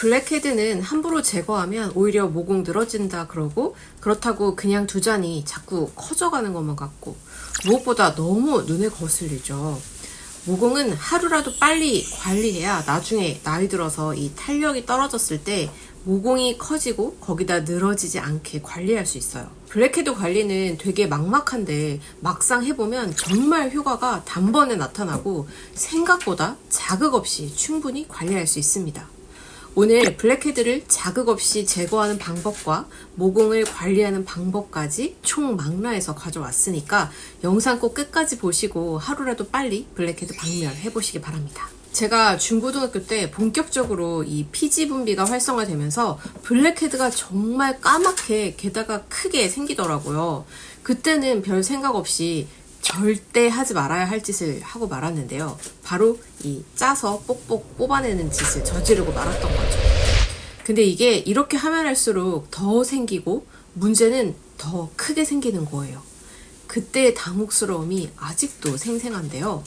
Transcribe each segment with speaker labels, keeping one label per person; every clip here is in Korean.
Speaker 1: 블랙헤드는 함부로 제거하면 오히려 모공 늘어진다 그러고, 그렇다고 그냥 두자니 자꾸 커져가는 것만 같고, 무엇보다 너무 눈에 거슬리죠. 모공은 하루라도 빨리 관리해야 나중에 나이 들어서 이 탄력이 떨어졌을 때 모공이 커지고 거기다 늘어지지 않게 관리할 수 있어요. 블랙헤드 관리는 되게 막막한데 막상 해보면 정말 효과가 단번에 나타나고 생각보다 자극 없이 충분히 관리할 수 있습니다. 오늘 블랙헤드를 자극 없이 제거하는 방법과 모공을 관리하는 방법까지 총망라해서 가져왔으니까 영상 꼭 끝까지 보시고 하루라도 빨리 블랙헤드 박멸해 보시기 바랍니다. 제가 중고등학교 때 본격적으로 이 피지 분비가 활성화되면서 블랙헤드가 정말 까맣게 게다가 크게 생기더라고요. 그때는 별 생각 없이 절대 하지 말아야 할 짓을 하고 말았는데요. 바로 이 짜서 뽑복 뽑아내는 짓을 저지르고 말았던 거죠. 근데 이게 이렇게 하면 할수록 더 생기고 문제는 더 크게 생기는 거예요. 그때의 당혹스러움이 아직도 생생한데요.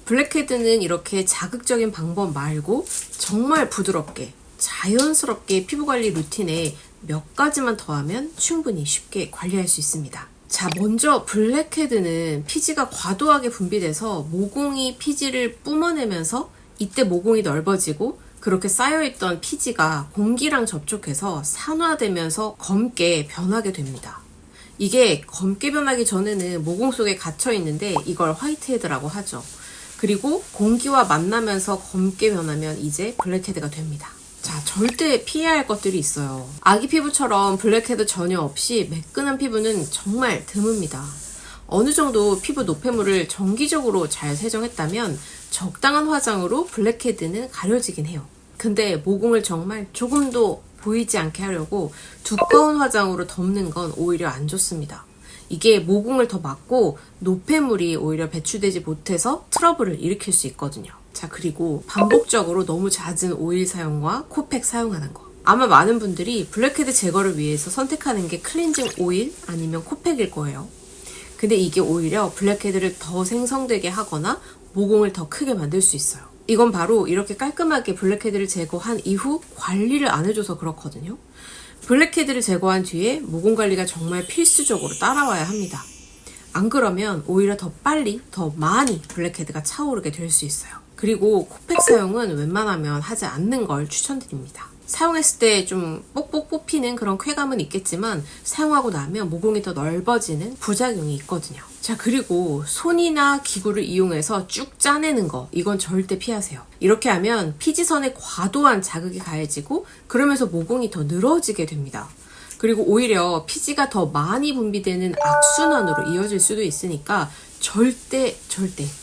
Speaker 1: 블랙헤드는 이렇게 자극적인 방법 말고 정말 부드럽게 자연스럽게 피부관리 루틴에 몇 가지만 더하면 충분히 쉽게 관리할 수 있습니다. 자, 먼저 블랙헤드는 피지가 과도하게 분비돼서 모공이 피지를 뿜어내면서 이때 모공이 넓어지고 그렇게 쌓여있던 피지가 공기랑 접촉해서 산화되면서 검게 변하게 됩니다. 이게 검게 변하기 전에는 모공 속에 갇혀있는데 이걸 화이트헤드라고 하죠. 그리고 공기와 만나면서 검게 변하면 이제 블랙헤드가 됩니다. 자, 절대 피해야 할 것들이 있어요. 아기 피부처럼 블랙헤드 전혀 없이 매끈한 피부는 정말 드뭅니다. 어느 정도 피부 노폐물을 정기적으로 잘 세정했다면 적당한 화장으로 블랙헤드는 가려지긴 해요. 근데 모공을 정말 조금도 보이지 않게 하려고 두꺼운 화장으로 덮는 건 오히려 안 좋습니다. 이게 모공을 더 막고 노폐물이 오히려 배출되지 못해서 트러블을 일으킬 수 있거든요. 자, 그리고 반복적으로 너무 잦은 오일 사용과 코팩 사용하는 거. 아마 많은 분들이 블랙헤드 제거를 위해서 선택하는 게 클렌징 오일 아니면 코팩일 거예요. 근데 이게 오히려 블랙헤드를 더 생성되게 하거나 모공을 더 크게 만들 수 있어요. 이건 바로 이렇게 깔끔하게 블랙헤드를 제거한 이후 관리를 안 해줘서 그렇거든요. 블랙헤드를 제거한 뒤에 모공 관리가 정말 필수적으로 따라와야 합니다. 안 그러면 오히려 더 빨리, 더 많이 블랙헤드가 차오르게 될 수 있어요. 그리고 코팩 사용은 웬만하면 하지 않는 걸 추천드립니다. 사용했을 때 좀 뽁뽁 뽑히는 그런 쾌감은 있겠지만 사용하고 나면 모공이 더 넓어지는 부작용이 있거든요. 자, 그리고 손이나 기구를 이용해서 쭉 짜내는 거, 이건 절대 피하세요. 이렇게 하면 피지선에 과도한 자극이 가해지고 그러면서 모공이 더 늘어지게 됩니다. 그리고 오히려 피지가 더 많이 분비되는 악순환으로 이어질 수도 있으니까 절대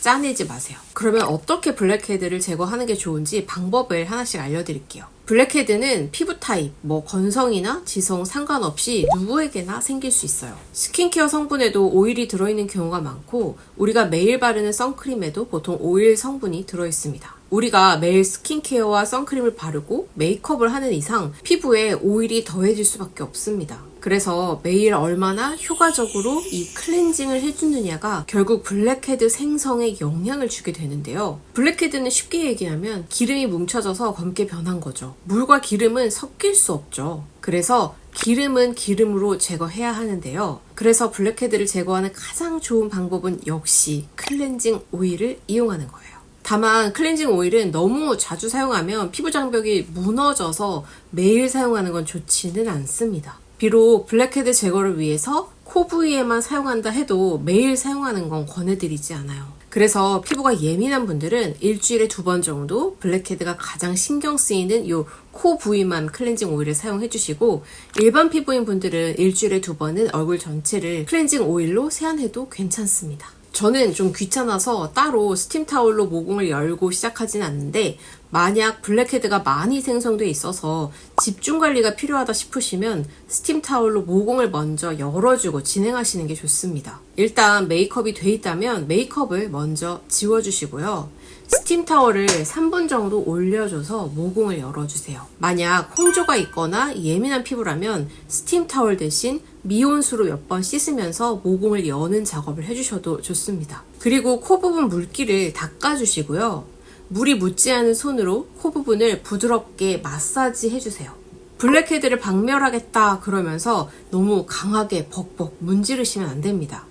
Speaker 1: 짜내지 마세요. 그러면 어떻게 블랙헤드를 제거하는 게 좋은지 방법을 하나씩 알려드릴게요. 블랙헤드는 피부 타입, 건성이나 지성 상관없이 누구에게나 생길 수 있어요. 스킨케어 성분에도 오일이 들어있는 경우가 많고 우리가 매일 바르는 선크림에도 보통 오일 성분이 들어있습니다. 우리가 매일 스킨케어와 선크림을 바르고 메이크업을 하는 이상 피부에 오일이 더해질 수밖에 없습니다. 그래서 매일 얼마나 효과적으로 이 클렌징을 해주느냐가 결국 블랙헤드 생성에 영향을 주게 되는데요. 블랙헤드는 쉽게 얘기하면 기름이 뭉쳐져서 검게 변한 거죠. 물과 기름은 섞일 수 없죠. 그래서 기름은 기름으로 제거해야 하는데요. 그래서 블랙헤드를 제거하는 가장 좋은 방법은 역시 클렌징 오일을 이용하는 거예요. 다만 클렌징 오일은 너무 자주 사용하면 피부 장벽이 무너져서 매일 사용하는 건 좋지는 않습니다. 비록 블랙헤드 제거를 위해서 코 부위에만 사용한다 해도 매일 사용하는 건 권해드리지 않아요. 그래서 피부가 예민한 분들은 일주일에 2번 정도 블랙헤드가 가장 신경 쓰이는 이 코 부위만 클렌징 오일을 사용해 주시고 일반 피부인 분들은 일주일에 2번은 얼굴 전체를 클렌징 오일로 세안해도 괜찮습니다. 저는 좀 귀찮아서 따로 스팀 타월로 모공을 열고 시작하진 않는데 만약 블랙헤드가 많이 생성돼 있어서 집중 관리가 필요하다 싶으시면 스팀 타월로 모공을 먼저 열어주고 진행하시는 게 좋습니다. 일단 메이크업이 돼 있다면 메이크업을 먼저 지워주시고요. 스팀 타월을 3분 정도 올려줘서 모공을 열어주세요. 만약 홍조가 있거나 예민한 피부라면 스팀 타월 대신 미온수로 몇 번 씻으면서 모공을 여는 작업을 해주셔도 좋습니다. 그리고 코 부분 물기를 닦아주시고요. 물이 묻지 않은 손으로 코 부분을 부드럽게 마사지 해주세요. 블랙헤드를 박멸하겠다 그러면서 너무 강하게 벅벅 문지르시면 안 됩니다.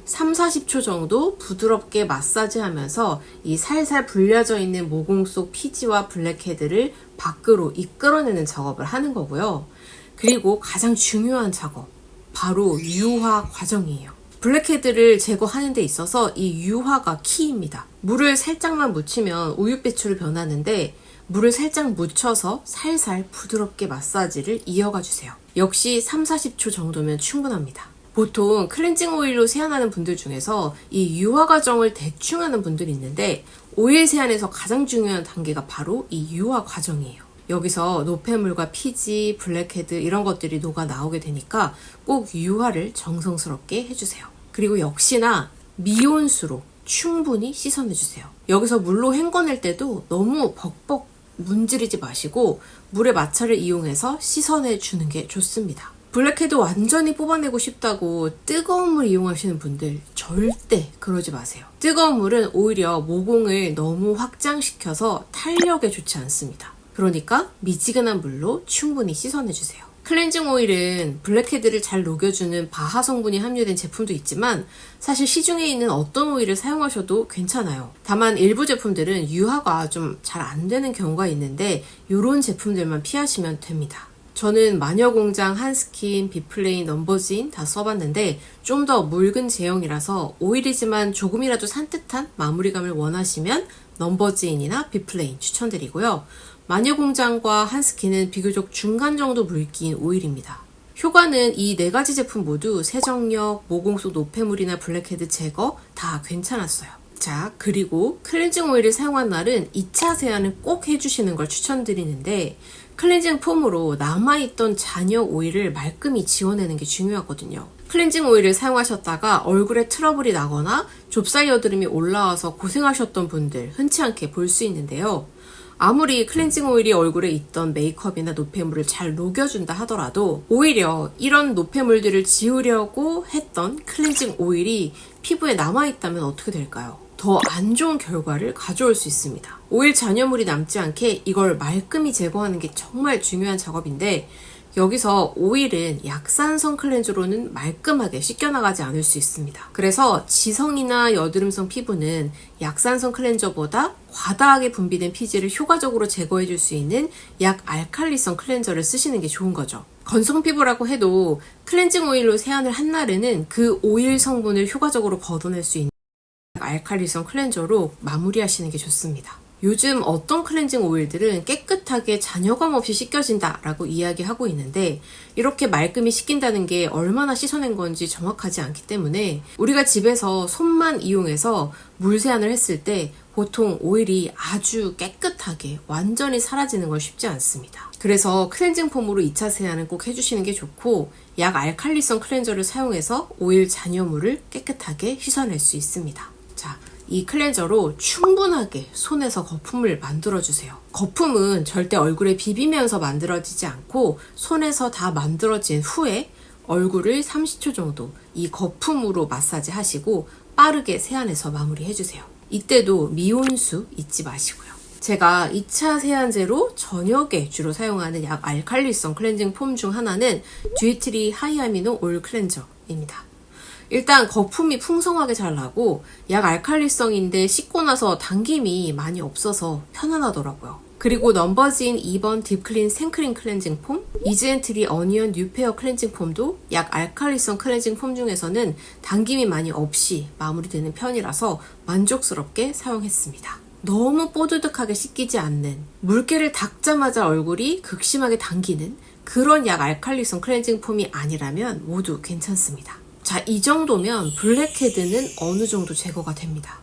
Speaker 1: 3, 40초 정도 부드럽게 마사지하면서 이 살살 불려져 있는 모공 속 피지와 블랙헤드를 밖으로 이끌어내는 작업을 하는 거고요. 그리고 가장 중요한 작업, 바로 유화 과정이에요. 블랙헤드를 제거하는 데 있어서 이 유화가 키입니다. 물을 살짝만 묻히면 우유 배출을 변하는데 물을 살짝 묻혀서 살살 부드럽게 마사지를 이어가 주세요. 역시 3, 40초 정도면 충분합니다. 보통 클렌징 오일로 세안하는 분들 중에서 이 유화 과정을 대충 하는 분들이 있는데 오일 세안에서 가장 중요한 단계가 바로 이 유화 과정이에요. 여기서 노폐물과 피지, 블랙헤드 이런 것들이 녹아 나오게 되니까 꼭 유화를 정성스럽게 해주세요. 그리고 역시나 미온수로 충분히 씻어내주세요. 여기서 물로 헹궈낼 때도 너무 벅벅 문지르지 마시고 물의 마찰을 이용해서 씻어내주는 게 좋습니다. 블랙헤드 완전히 뽑아내고 싶다고 뜨거운 물 이용하시는 분들 절대 그러지 마세요. 뜨거운 물은 오히려 모공을 너무 확장시켜서 탄력에 좋지 않습니다. 그러니까 미지근한 물로 충분히 씻어내주세요. 클렌징 오일은 블랙헤드를 잘 녹여주는 바하 성분이 함유된 제품도 있지만 사실 시중에 있는 어떤 오일을 사용하셔도 괜찮아요. 다만 일부 제품들은 유화가 좀 잘 안 되는 경우가 있는데 이런 제품들만 피하시면 됩니다. 저는 마녀공장, 한스킨, 비플레인, 넘버진 다 써봤는데 좀 더 묽은 제형이라서 오일이지만 조금이라도 산뜻한 마무리감을 원하시면 넘버진이나 비플레인 추천드리고요. 마녀공장과 한스킨은 비교적 중간 정도 묽기인 오일입니다. 효과는 이 4가지 제품 모두 세정력, 모공 속 노폐물이나 블랙헤드 제거 다 괜찮았어요. 자, 그리고 클렌징 오일을 사용한 날은 2차 세안을 꼭 해주시는 걸 추천드리는데 클렌징 폼으로 남아있던 잔여 오일을 말끔히 지워내는 게 중요하거든요. 클렌징 오일을 사용하셨다가 얼굴에 트러블이 나거나 좁쌀 여드름이 올라와서 고생하셨던 분들 흔치 않게 볼 수 있는데요. 아무리 클렌징 오일이 얼굴에 있던 메이크업이나 노폐물을 잘 녹여준다 하더라도 오히려 이런 노폐물들을 지우려고 했던 클렌징 오일이 피부에 남아있다면 어떻게 될까요? 더 안 좋은 결과를 가져올 수 있습니다. 오일 잔여물이 남지 않게 이걸 말끔히 제거하는 게 정말 중요한 작업인데 여기서 오일은 약산성 클렌저로는 말끔하게 씻겨나가지 않을 수 있습니다. 그래서 지성이나 여드름성 피부는 약산성 클렌저보다 과다하게 분비된 피지를 효과적으로 제거해줄 수 있는 약알칼리성 클렌저를 쓰시는 게 좋은 거죠. 건성 피부라고 해도 클렌징 오일로 세안을 한 날에는 그 오일 성분을 효과적으로 걷어낼 수 있는 알칼리성 클렌저로 마무리하시는 게 좋습니다. 요즘 어떤 클렌징 오일들은 깨끗하게 잔여감 없이 씻겨진다 라고 이야기하고 있는데 이렇게 말끔히 씻긴다는 게 얼마나 씻어낸 건지 정확하지 않기 때문에 우리가 집에서 손만 이용해서 물 세안을 했을 때 보통 오일이 아주 깨끗하게 완전히 사라지는 건 쉽지 않습니다. 그래서 클렌징 폼으로 2차 세안은 꼭 해주시는 게 좋고 약 알칼리성 클렌저를 사용해서 오일 잔여물을 깨끗하게 씻어낼 수 있습니다. 자, 이 클렌저로 충분하게 손에서 거품을 만들어주세요. 거품은 절대 얼굴에 비비면서 만들어지지 않고 손에서 다 만들어진 후에 얼굴을 30초 정도 이 거품으로 마사지 하시고 빠르게 세안해서 마무리해주세요. 이때도 미온수 잊지 마시고요. 제가 2차 세안제로 저녁에 주로 사용하는 약 알칼리성 클렌징 폼 중 하나는 듀이트리 하이아미노 오일 클렌저입니다. 일단 거품이 풍성하게 잘 나고 약 알칼리성인데 씻고 나서 당김이 많이 없어서 편안하더라고요. 그리고 넘버진 2번 딥클린 생크림 클렌징 폼, 이즈앤트리 어니언 뉴페어 클렌징 폼도 약 알칼리성 클렌징 폼 중에서는 당김이 많이 없이 마무리되는 편이라서 만족스럽게 사용했습니다. 너무 뽀드득하게 씻기지 않는, 물기를 닦자마자 얼굴이 극심하게 당기는 그런 약 알칼리성 클렌징 폼이 아니라면 모두 괜찮습니다. 자, 이 정도면 블랙헤드는 어느 정도 제거가 됩니다.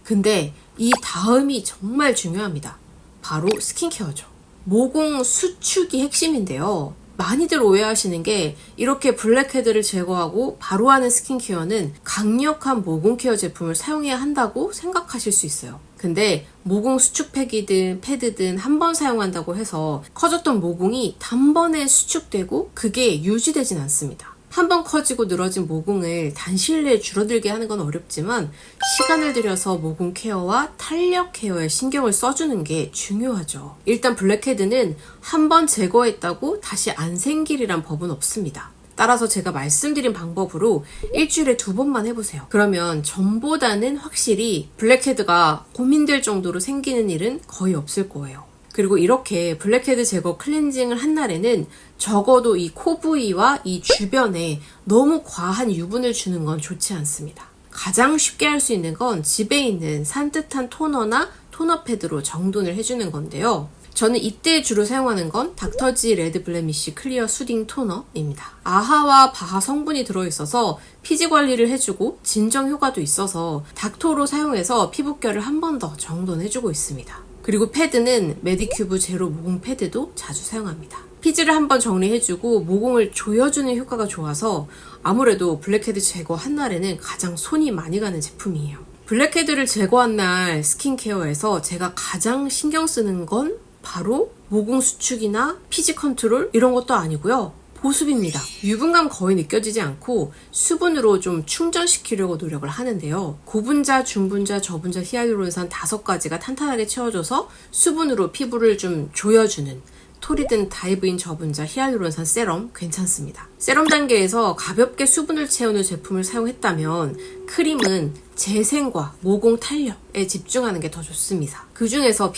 Speaker 1: 근데 이 다음이 정말 중요합니다. 바로 스킨케어죠. 모공 수축이 핵심인데요. 많이들 오해하시는 게 이렇게 블랙헤드를 제거하고 바로 하는 스킨케어는 강력한 모공 케어 제품을 사용해야 한다고 생각하실 수 있어요. 근데 모공 수축팩이든 패드든 한 번 사용한다고 해서 커졌던 모공이 단번에 수축되고 그게 유지되진 않습니다. 한번 커지고 늘어진 모공을 단시일 내에 줄어들게 하는 건 어렵지만 시간을 들여서 모공 케어와 탄력 케어에 신경을 써주는 게 중요하죠. 일단 블랙헤드는 한번 제거했다고 다시 안 생기리란 법은 없습니다. 따라서 제가 말씀드린 방법으로 일주일에 2번만 해보세요. 그러면 전보다는 확실히 블랙헤드가 고민될 정도로 생기는 일은 거의 없을 거예요. 그리고 이렇게 블랙헤드 제거 클렌징을 한 날에는 적어도 이 코 부위와 이 주변에 너무 과한 유분을 주는 건 좋지 않습니다. 가장 쉽게 할 수 있는 건 집에 있는 산뜻한 토너나 토너 패드로 정돈을 해주는 건데요. 저는 이때 주로 사용하는 건 닥터지 레드 블레미쉬 클리어 수딩 토너입니다. 아하와 바하 성분이 들어있어서 피지 관리를 해주고 진정 효과도 있어서 닥토로 사용해서 피부결을 한 번 더 정돈해주고 있습니다. 그리고 패드는 메디큐브 제로 모공 패드도 자주 사용합니다. 피지를 한번 정리해주고 모공을 조여주는 효과가 좋아서 아무래도 블랙헤드 제거 한 날에는 가장 손이 많이 가는 제품이에요. 블랙헤드를 제거한 날 스킨케어에서 제가 가장 신경 쓰는 건 바로 모공 수축이나 피지 컨트롤 이런 것도 아니고요. 보습입니다. 유분감 거의 느껴지지 않고 수분으로 좀 충전시키려고 노력을 하는데요. 고분자, 중분자, 저분자 히알루론산 5가지가 탄탄하게 채워줘서 수분으로 피부를 좀 조여주는 토리든 다이브인 저분자 히알루론산 세럼 괜찮습니다. 세럼 단계에서 가볍게 수분을 채우는 제품을 사용했다면 크림은 재생과 모공 탄력에 집중하는 게 더 좋습니다. 그 중에서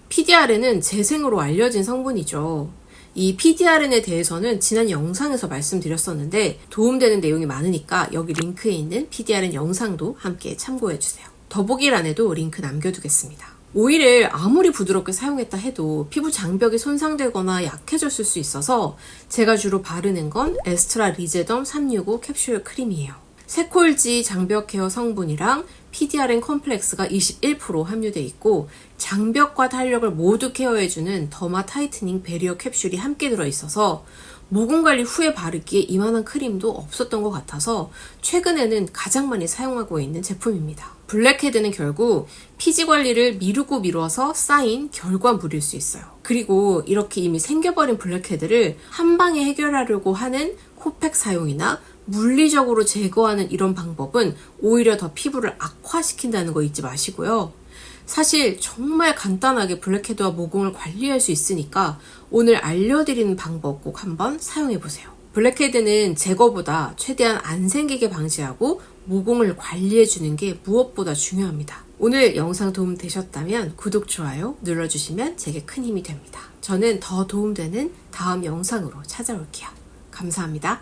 Speaker 1: PDRN은 재생으로 알려진 성분이죠. 이 PDRN에 대해서는 지난 영상에서 말씀드렸었는데 도움되는 내용이 많으니까 여기 링크에 있는 PDRN 영상도 함께 참고해주세요. 더보기란에도 링크 남겨두겠습니다. 오일을 아무리 부드럽게 사용했다 해도 피부 장벽이 손상되거나 약해졌을 수 있어서 제가 주로 바르는 건 에스트라 리제덤 365 캡슐 크림이에요. 세콜지 장벽 케어 성분이랑 PDRN 컴플렉스가 21% 함유되어 있고 장벽과 탄력을 모두 케어해주는 더마 타이트닝 베리어 캡슐이 함께 들어있어서 모공관리 후에 바르기에 이만한 크림도 없었던 것 같아서 최근에는 가장 많이 사용하고 있는 제품입니다. 블랙헤드는 결국 피지 관리를 미루고 미뤄서 쌓인 결과물일 수 있어요. 그리고 이렇게 이미 생겨버린 블랙헤드를 한 방에 해결하려고 하는 코팩 사용이나 물리적으로 제거하는 이런 방법은 오히려 더 피부를 악화시킨다는 거 잊지 마시고요. 사실 정말 간단하게 블랙헤드와 모공을 관리할 수 있으니까 오늘 알려드리는 방법 꼭 한번 사용해보세요. 블랙헤드는 제거보다 최대한 안 생기게 방지하고 모공을 관리해주는 게 무엇보다 중요합니다. 오늘 영상 도움되셨다면 구독, 좋아요 눌러주시면 제게 큰 힘이 됩니다. 저는 더 도움되는 다음 영상으로 찾아올게요. 감사합니다.